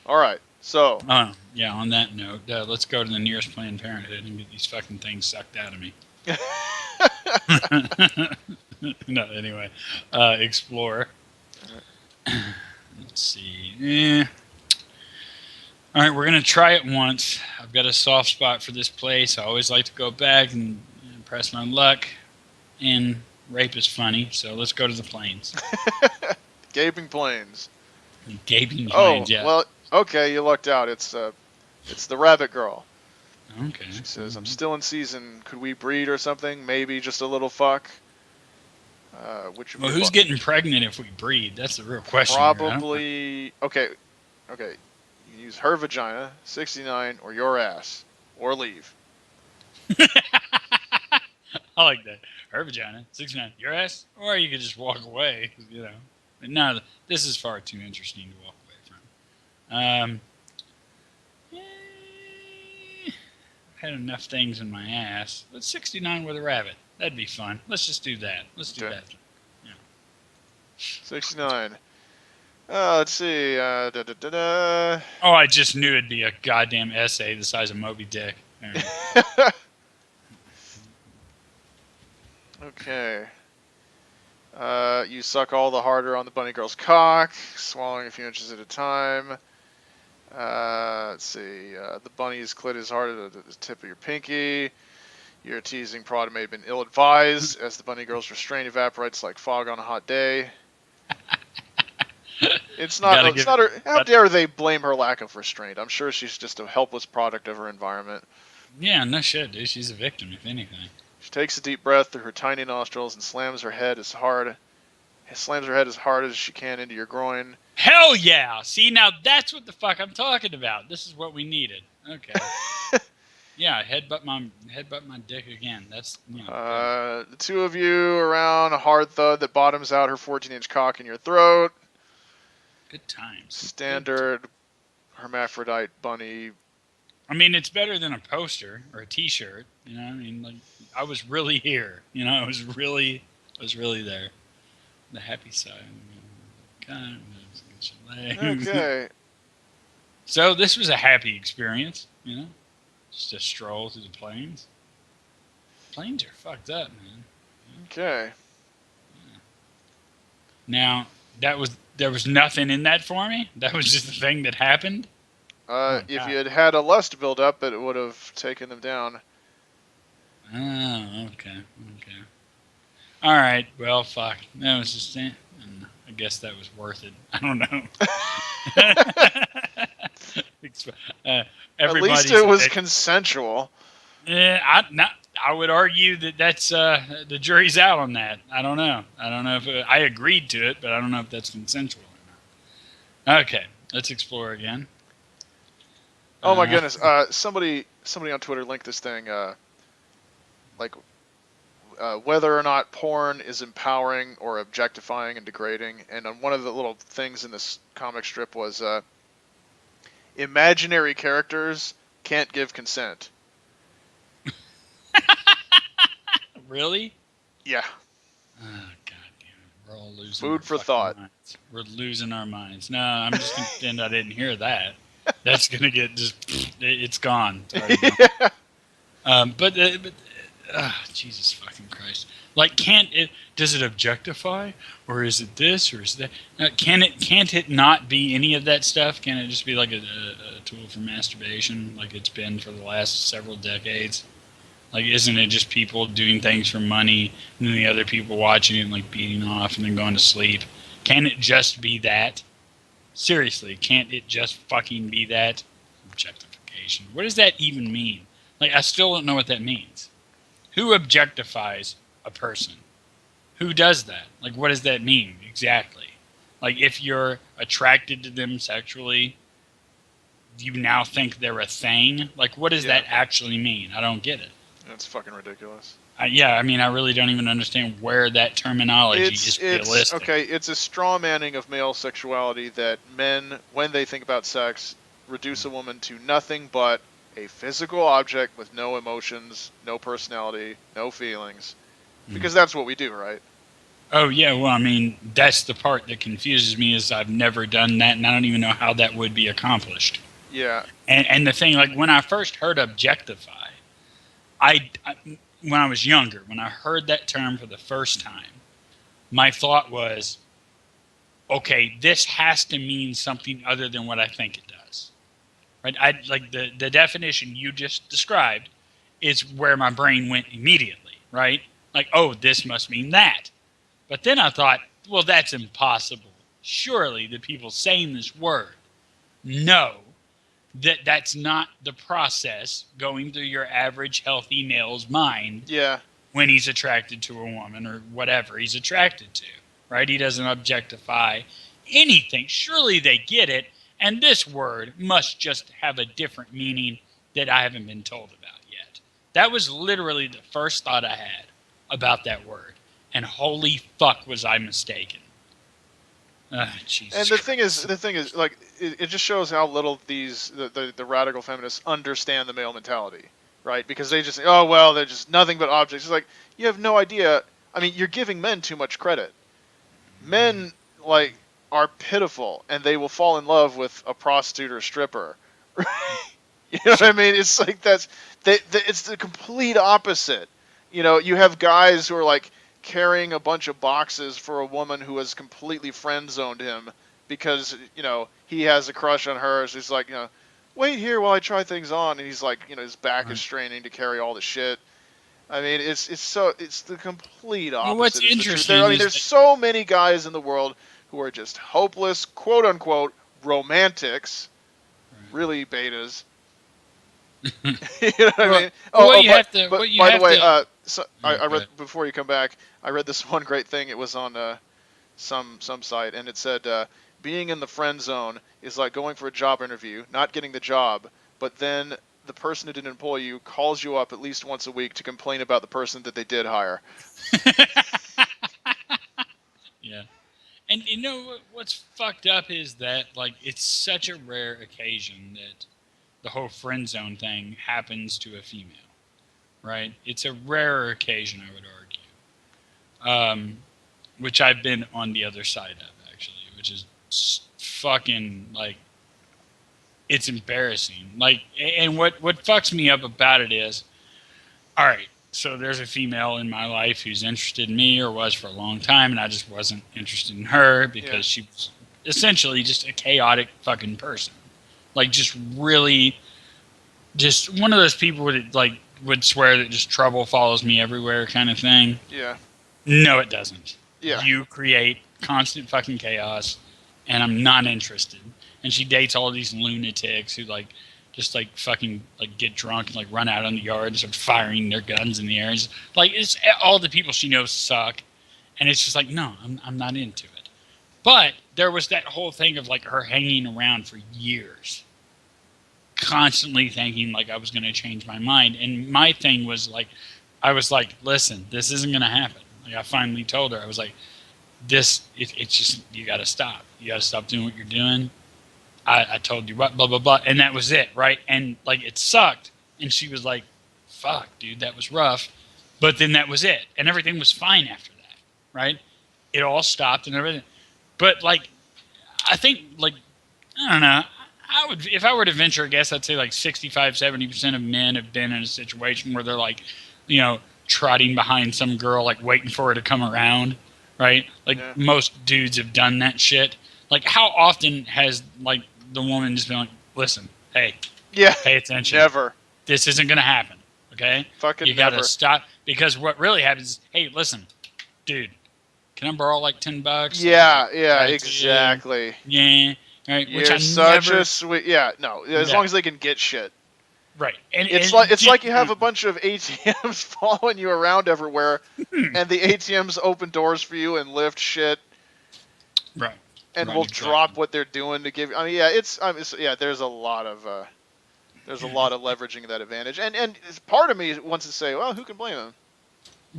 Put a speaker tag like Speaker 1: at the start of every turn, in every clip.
Speaker 1: All right. So,
Speaker 2: Yeah, on that note, let's go to the nearest Planned Parenthood and get these fucking things sucked out of me. No, anyway, explore. Let's see. All right, we're gonna try it once. I've got a soft spot for this place. I always like to go back and press my luck. And rape is funny, so let's go to the plains.
Speaker 1: Gaping Plains.
Speaker 2: Gaping
Speaker 1: Oh,
Speaker 2: plains, yeah.
Speaker 1: well, okay, you lucked out. It's the rabbit girl.
Speaker 2: Okay.
Speaker 1: She says, "I'm still in season. Could we breed or something? Maybe just a little fuck." Which of
Speaker 2: Well,
Speaker 1: your
Speaker 2: who's getting pregnant if we breed? That's the real question here. I don't know.
Speaker 1: probably okay. Okay, you can use her vagina, 69, or your ass, or leave.
Speaker 2: I like that. Her vagina, 69. Your ass? Or you could just walk away, you know. But no, this is far too interesting to walk away from. I've had enough things in my ass. But 69 with a rabbit. That'd be fun. Let's just do that. Let's do
Speaker 1: Okay,
Speaker 2: that. Yeah.
Speaker 1: 69. Let's see. Da, da, da, da.
Speaker 2: Oh, I just knew it'd be a goddamn essay the size of Moby Dick. Right.
Speaker 1: Okay. You suck all the harder on the bunny girl's cock, swallowing a few inches at a time. Let's see. The bunny's clit is hard at the tip of your pinky. Your teasing prod may have been ill-advised, as the bunny girl's restraint evaporates like fog on a hot day. It's not. It's not her. How dare they blame her lack of restraint? I'm sure she's just a helpless product of her environment.
Speaker 2: Yeah, no shit, dude. She's a victim, if anything.
Speaker 1: She takes a deep breath through her tiny nostrils and slams her head as hard as she can into your groin.
Speaker 2: Hell yeah! See, now that's what the fuck I'm talking about. This is what we needed. Okay. Yeah, headbutt my dick again. That's
Speaker 1: The two of you around a hard thud that bottoms out her 14-inch cock in your throat.
Speaker 2: good times.
Speaker 1: Standard hermaphrodite bunny.
Speaker 2: I mean, it's better than a poster or a T-shirt. You know, I mean, like I was really here. You know, I was really there. The happy side.
Speaker 1: Okay.
Speaker 2: So this was a happy experience. You know, just a stroll through the plains. Plains are fucked up, man.
Speaker 1: Okay.
Speaker 2: Now there was nothing in that for me. That was just the thing that happened.
Speaker 1: If you had had a lust build up, it would have taken them down.
Speaker 2: Oh, okay. All right. Well, fuck. That was just it. I guess that was worth it. I don't know.
Speaker 1: At least it was consensual.
Speaker 2: Yeah, I would argue that that's the jury's out on that. I don't know. I don't know if I agreed to it, but I don't know if that's consensual or not. Okay, let's explore again.
Speaker 1: Oh my goodness! Somebody on Twitter linked this thing. Like whether or not porn is empowering or objectifying and degrading. And on one of the little things in this comic strip was imaginary characters can't give consent.
Speaker 2: Really?
Speaker 1: Yeah.
Speaker 2: Oh, God damn it. We're all losing
Speaker 1: Food for thought.
Speaker 2: minds. We're losing our minds. No, I'm just going to pretend I didn't hear that. That's going to get just, it's gone.
Speaker 1: Yeah.
Speaker 2: But Jesus fucking Christ. Like, does it objectify? Or is it this? Or is that? Can't it not be any of that stuff? Can it just be like a tool for masturbation like it's been for the last several decades? Like, isn't it just people doing things for money and then the other people watching it and, like, beating off and then going to sleep? Can it just be that? Seriously, can't it just fucking be that? Objectification. What does that even mean? Like, I still don't know what that means. Who objectifies a person? Who does that? Like, what does that mean exactly? Like, if you're attracted to them sexually, do you now think they're a thing? Like, what does that actually mean? I don't get it.
Speaker 1: That's fucking ridiculous.
Speaker 2: Yeah, I mean, I really don't even understand where that terminology is realistic.
Speaker 1: Okay, it's a straw manning of male sexuality that men, when they think about sex, reduce a woman to nothing but a physical object with no emotions, no personality, no feelings. Because that's what we do, right?
Speaker 2: Oh yeah, well, I mean, that's the part that confuses me is I've never done that, and I don't even know how that would be accomplished.
Speaker 1: Yeah,
Speaker 2: And the thing, like when I first heard objectify, I when I was younger, when I heard that term for the first time, my thought was, okay, this has to mean something other than what I think it does. Right? I like the definition you just described is where my brain went immediately. Right? Like, oh, this must mean that. But then I thought, well, that's impossible. Surely the people saying this word know that that's not the process going through your average healthy male's mind
Speaker 1: yeah,
Speaker 2: when he's attracted to a woman or whatever he's attracted to, right? He doesn't objectify anything. Surely they get it, and this word must just have a different meaning that I haven't been told about yet. That was literally the first thought I had about that word, and holy fuck was I mistaken. Jesus.
Speaker 1: and the thing is, like, it just shows how little the radical feminists understand the male mentality, right? Because they just say, oh well, they're just nothing but objects. It's like, you have no idea. I mean, you're giving men too much credit. Men, like, are pitiful, and they will fall in love with a prostitute or a stripper. You know what I mean? It's like it's the complete opposite. You know, you have guys who are like carrying a bunch of boxes for a woman who has completely friend zoned him because, you know, he has a crush on her. So he's like, you know, wait here while I try things on, and he's like, you know, his back is straining to carry all the shit. I mean, it's the complete opposite.
Speaker 2: Well, what's
Speaker 1: is the truth.
Speaker 2: interesting
Speaker 1: I mean,
Speaker 2: is
Speaker 1: there's
Speaker 2: that,
Speaker 1: so many guys in the world who are just hopeless, quote unquote, romantics, really betas. You know what I mean? But by the way, I read before you come back. I read this one great thing. It was on some site, and it said being in the friend zone is like going for a job interview, not getting the job, but then the person who didn't employ you calls you up at least once a week to complain about the person that they did hire.
Speaker 2: yeah. And you know what's fucked up is that, like, it's such a rare occasion that the whole friend zone thing happens to a female, right? It's a rarer occasion, I would argue. Which I've been on the other side of, actually, which is fucking, like, it's embarrassing. Like, and what fucks me up about it is, all right, so there's a female in my life who's interested in me or was for a long time, and I just wasn't interested in her because she was essentially just a chaotic fucking person. Like, just really, just one of those people that, like, would swear that just trouble follows me everywhere kind of thing.
Speaker 1: Yeah.
Speaker 2: No, it doesn't.
Speaker 1: Yeah.
Speaker 2: You create constant fucking chaos, and I'm not interested. And she dates all these lunatics who, like, just, like, fucking, like, get drunk and, like, run out on the yard and start firing their guns in the air. It's, like, it's all the people she knows suck. And it's just like, no, I'm not into it. But there was that whole thing of, like, her hanging around for years, constantly thinking, like, I was going to change my mind. And my thing was, like, I was like, listen, this isn't going to happen. Like, I finally told her, I was like, it's just, you got to stop. You got to stop doing what you're doing. I told you what, blah, blah, blah. And that was it, right? And, like, it sucked. And she was like, fuck, dude, that was rough. But then that was it. And everything was fine after that, right? It all stopped and everything. But, like, I think, like, I don't know. I would, if I were to venture a guess, I'd say, like, 65, 70% of men have been in a situation where they're, like, you know, trotting behind some girl, like, waiting for her to come around, right? Like, most dudes have done that shit. Like, how often has, like, the woman just been like, listen, hey, pay attention.
Speaker 1: Never.
Speaker 2: This isn't going to happen, okay?
Speaker 1: Fucking
Speaker 2: you got to stop. Because what really happens is, hey, listen, dude, can I borrow, like, $10?
Speaker 1: Yeah, exactly.
Speaker 2: Yeah. Right,
Speaker 1: You're such a sweet... Yeah, no, as long as they can get shit.
Speaker 2: Right. And
Speaker 1: it's like you have a bunch of ATMs following you around everywhere, and the ATMs open doors for you and lift shit.
Speaker 2: Right.
Speaker 1: And will drop what they're doing to give. I mean, yeah, there's a lot of leveraging that advantage, and part of me wants to say, well, who can blame them?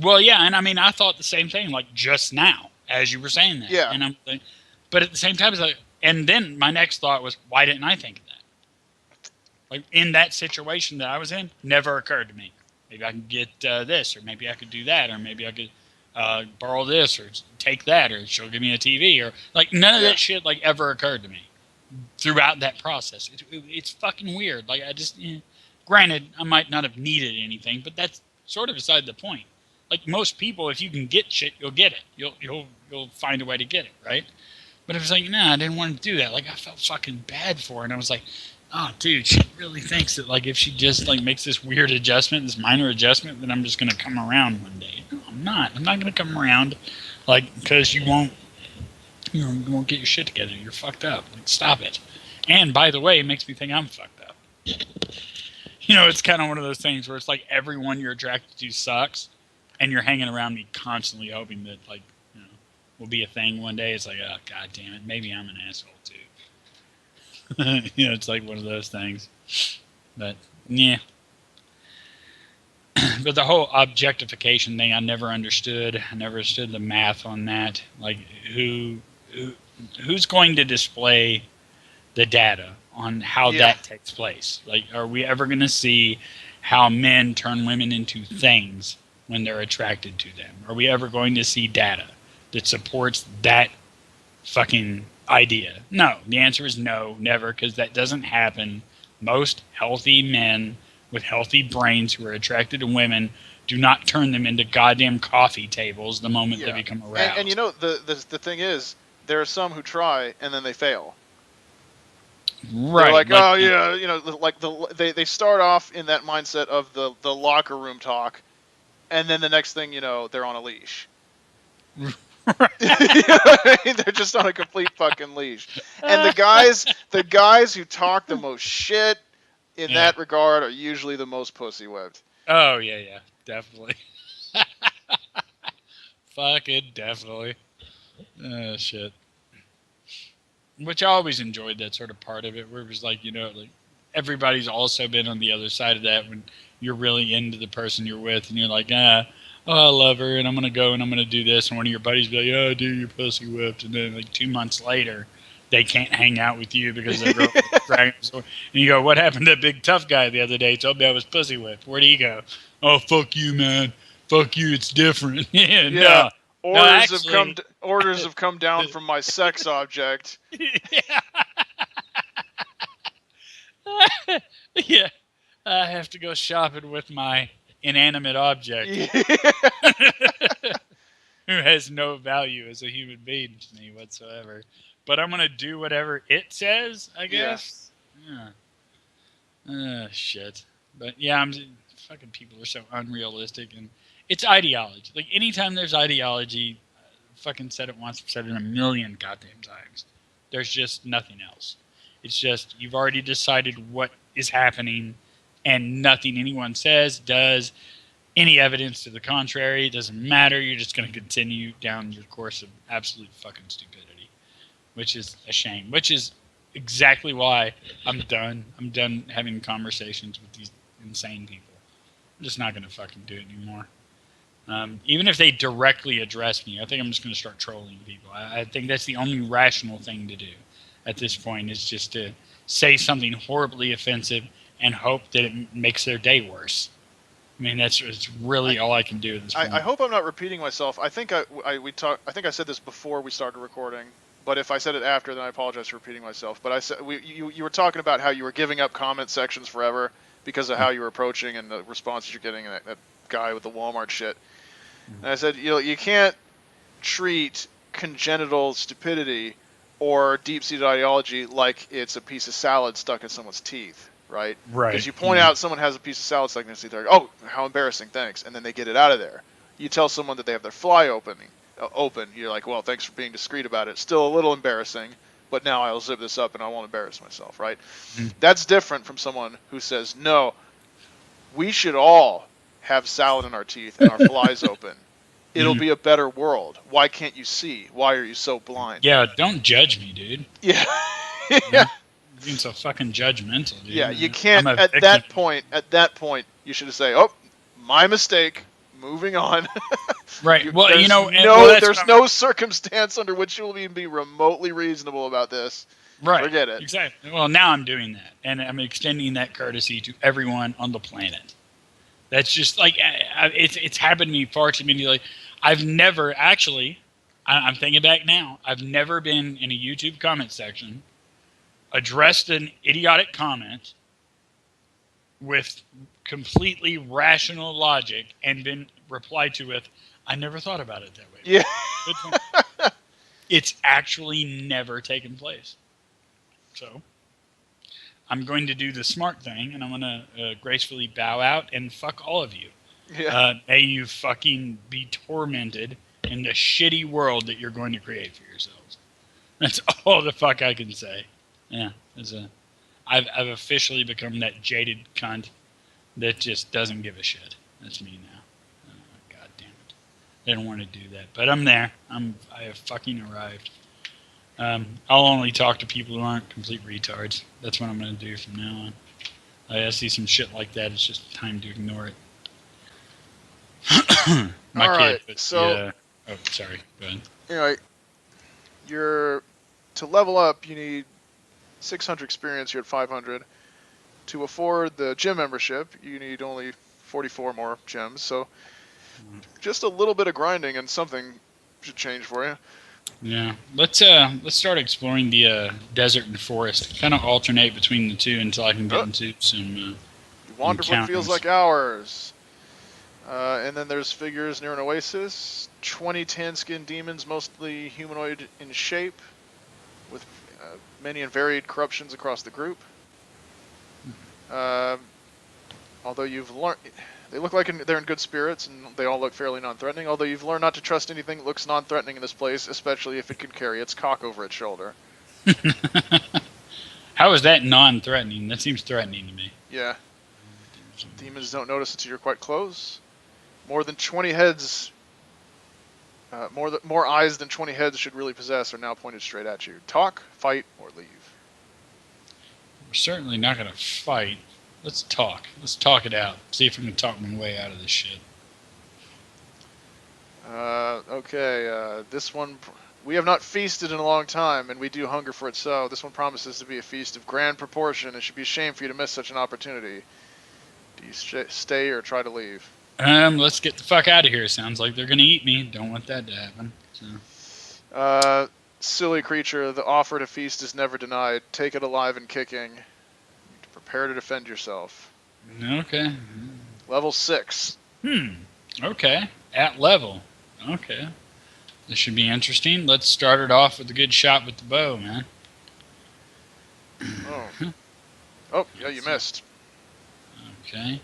Speaker 2: Well, yeah, and I mean, I thought the same thing, like, just now as you were saying that.
Speaker 1: Yeah.
Speaker 2: And I'm like, but at the same time, it's like, and then my next thought was, why didn't I think of that? Like, in that situation that I was in, never occurred to me. Maybe I can get this, or maybe I could do that, or maybe I could. borrow this or take that, or she'll give me a TV, or like none of that shit like ever occurred to me throughout that process. It's fucking weird. Like I just, granted, I might not have needed anything, but that's sort of beside the point. Like most people, if you can get shit, you'll get it. You'll find a way to get it, right? But it was like, nah, I didn't want to do that. Like I felt fucking bad for her, and I was like, oh, dude, she really thinks that like if she just like makes this weird adjustment, this minor adjustment, then I'm just gonna come around one day. No, I'm not. I'm not gonna come around, like because you won't get your shit together. You're fucked up. Like stop it. And by the way, it makes me think I'm fucked up. It's kind of one of those things where it's like everyone you're attracted to sucks, and you're hanging around me constantly hoping that like will be a thing one day. It's like, oh god damn it, maybe I'm an asshole too. It's like one of those things. But yeah. But the whole objectification thing, I never understood. I never understood the math on that. Like who's going to display the data on how that takes place? Like, are we ever going to see how men turn women into things when they're attracted to them? Are we ever going to see data that supports that fucking idea? No. The answer is no, never, because that doesn't happen. Most healthy men with healthy brains who are attracted to women do not turn them into goddamn coffee tables the moment they become aroused.
Speaker 1: And the thing is, there are some who try and then they fail.
Speaker 2: Right.
Speaker 1: They're like, oh yeah, like they start off in that mindset of the locker room talk, and then the next thing they're on a leash. They're just on a complete fucking leash. And the guys who talk the most shit in that regard are usually the most pussy whipped.
Speaker 2: Oh yeah, definitely. Fucking definitely. Shit. Which I always enjoyed that sort of part of it, where it was like, like everybody's also been on the other side of that when you're really into the person you're with, and you're like, I love her, and I'm going to go, and I'm going to do this, and one of your buddies be like, oh, dude, you're pussy whipped, and then like 2 months later, they can't hang out with you because they're dragging sword. And you go, what happened to that big tough guy the other day? He told me I was pussy whipped. Where'd he go? Oh, fuck you, man. Fuck you, it's different. No.
Speaker 1: Orders have come down from my sex object.
Speaker 2: Yeah. I have to go shopping with my inanimate object. Who has no value as a human being to me whatsoever. But I'm going to do whatever it says, I guess. Yeah. Shit. But yeah, fucking people are so unrealistic, and it's ideology. Like anytime there's ideology, fucking said it once, said it a million goddamn times. There's just nothing else. It's just you've already decided what is happening, and nothing anyone says, does, any evidence to the contrary. It doesn't matter. You're just going to continue down your course of absolute fucking stupidity, which is a shame. Which is exactly why I'm done. I'm done having conversations with these insane people. I'm just not going to fucking do it anymore. Even if they directly address me, I think I'm just going to start trolling people. I think that's the only rational thing to do at this point, is just to say something horribly offensive and hope that it makes their day worse. I mean, it's really all I can do at this point.
Speaker 1: I hope I'm not repeating myself. I think I said this before we started recording, but if I said it after, then I apologize for repeating myself. But I said you were talking about how you were giving up comment sections forever because of how you were approaching and the responses you're getting, and that guy with the Walmart shit. And I said, you can't treat congenital stupidity or deep-seated ideology like it's a piece of salad stuck in someone's teeth, right?
Speaker 2: Right.
Speaker 1: Because you point out someone has a piece of salad stuck in their teeth, they're like, oh, how embarrassing, thanks, and then they get it out of there. You tell someone that they have their fly open, you're like, well, thanks for being discreet about it. Still a little embarrassing, but now I'll zip this up and I won't embarrass myself, right? That's different from someone who says, no, we should all have salad in our teeth and our flies open. It'll be a better world. Why can't you see? Why are you so blind?
Speaker 2: Yeah, don't judge me, dude.
Speaker 1: Yeah.
Speaker 2: You're being so fucking judgmental, dude.
Speaker 1: Yeah, you can't, at that point, you should say, oh, my mistake, moving on.
Speaker 2: Right, well,
Speaker 1: there's no circumstance under which you will even be remotely reasonable about this.
Speaker 2: Right.
Speaker 1: Forget it.
Speaker 2: Exactly. Well, now I'm doing that, and I'm extending that courtesy to everyone on the planet. That's just like it's happened to me far too many. Like I've never actually. I'm thinking back now. I've never been in a YouTube comment section, addressed an idiotic comment with completely rational logic, and been replied to with, "I never thought about it that way."
Speaker 1: Yeah.
Speaker 2: It's actually never taken place. So I'm going to do the smart thing, and I'm going to gracefully bow out and fuck all of you.
Speaker 1: Yeah.
Speaker 2: May you fucking be tormented in the shitty world that you're going to create for yourselves. That's all the fuck I can say. Yeah, I've officially become that jaded cunt that just doesn't give a shit. That's me now. God damn it. They don't want to do that, but I'm there. I have fucking arrived. I'll only talk to people who aren't complete retards. That's what I'm going to do from now on. I see some shit like that. It's just time to ignore it. My
Speaker 1: All
Speaker 2: kid,
Speaker 1: right,
Speaker 2: but
Speaker 1: so
Speaker 2: yeah. Oh, sorry. Go ahead.
Speaker 1: To level up, you need 600 experience. You're at 500. To afford the gym membership, you need only 44 more gems. So just a little bit of grinding, and something should change for you.
Speaker 2: Yeah, let's start exploring the desert and forest. Kind of alternate between the two until I can get into some.
Speaker 1: You wander what feels like hours. And then there's figures near an oasis. 20 tan-skinned demons, mostly humanoid in shape, with many and varied corruptions across the group. Although you've learned, they look like they're in good spirits, and they all look fairly non-threatening. Although you've learned not to trust anything that looks non-threatening in this place, especially if it can carry its cock over its shoulder.
Speaker 2: How is that non-threatening? That seems threatening to me.
Speaker 1: Yeah. Demons don't notice until you're quite close. More than 20 heads, more eyes than 20 heads should really possess are now pointed straight at you. Talk, fight, or leave.
Speaker 2: We're certainly not going to fight. Let's talk. Let's talk it out. See if we can talk my way out of this shit.
Speaker 1: Okay, this one, we have not feasted in a long time, and we do hunger for it so. This one promises to be a feast of grand proportion. It should be a shame for you to miss such an opportunity. Do you stay or try to leave?
Speaker 2: Let's get the fuck out of here. Sounds like they're gonna eat me. Don't want that to happen. So.
Speaker 1: Silly creature, the offer to feast is never denied. Take it alive and kicking. Prepare to defend yourself.
Speaker 2: Okay.
Speaker 1: Level 6.
Speaker 2: Okay. At level. Okay. This should be interesting. Let's start it off with a good shot with the bow, man.
Speaker 1: Oh. Oh, yeah, you missed.
Speaker 2: Okay.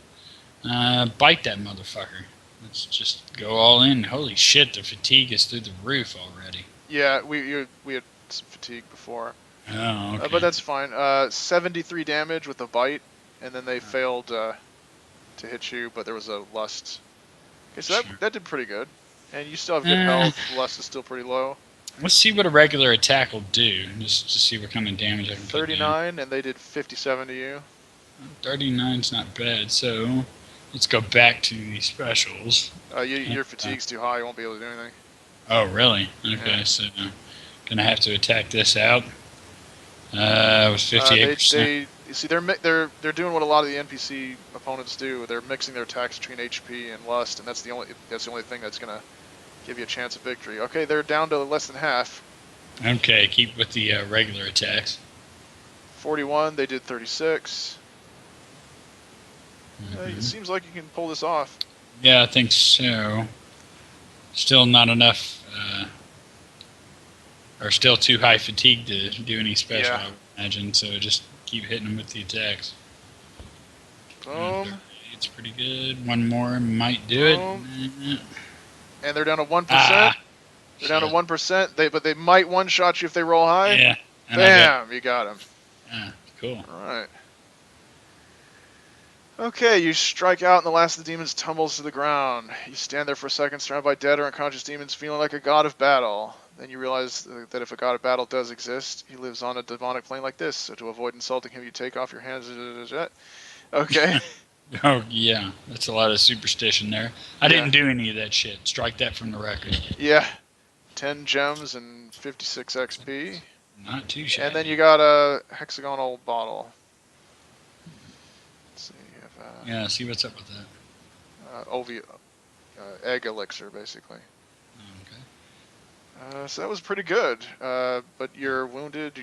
Speaker 2: Bite that motherfucker. Let's just go all in. Holy shit, the fatigue is through the roof already.
Speaker 1: Yeah, we had some fatigue before.
Speaker 2: Oh, okay.
Speaker 1: But that's fine. 73 damage with a bite, and then they failed to hit you, but there was a lust. Okay, so that did pretty good. And you still have good health. Lust is still pretty low.
Speaker 2: Let's see what a regular attack will do, just to see what kind of damage I can put
Speaker 1: 39, and they did 57 to you.
Speaker 2: 39's not bad, so let's go back to the specials.
Speaker 1: Your fatigue's too high, you won't be able to do anything.
Speaker 2: Oh, really? Okay, so gonna have to attack this out. With 58%.
Speaker 1: You see, they're doing what a lot of the NPC opponents do. They're mixing their attacks between HP and lust, and that's the only thing that's gonna give you a chance of victory. Okay, they're down to less than half.
Speaker 2: Okay, keep with the regular attacks.
Speaker 1: 41, they did 36. It seems like you can pull this off.
Speaker 2: Yeah, I think so. Still not enough, or still too high fatigue to do any special, I would imagine, so just keep hitting them with the attacks.
Speaker 1: Boom.
Speaker 2: It's pretty good. One more might do it.
Speaker 1: And they're down to 1%. They're down to 1%. But they might one-shot you if they roll high.
Speaker 2: Yeah.
Speaker 1: Bam! You got him.
Speaker 2: Cool.
Speaker 1: All right. Okay, you strike out and the last of the demons tumbles to the ground. You stand there for a second, surrounded by dead or unconscious demons, feeling like a god of battle. Then you realize that if a god of battle does exist, he lives on a demonic plane like this. So to avoid insulting him, you take off your hands. Okay.
Speaker 2: Oh, yeah. That's a lot of superstition there. I didn't do any of that shit. Strike that from the record.
Speaker 1: Yeah. 10 gems and 56 XP.
Speaker 2: Not too shabby.
Speaker 1: And then you got a hexagonal bottle. Let's see.
Speaker 2: Yeah, see what's up with that.
Speaker 1: Egg elixir, basically. So that was pretty good. But you're wounded.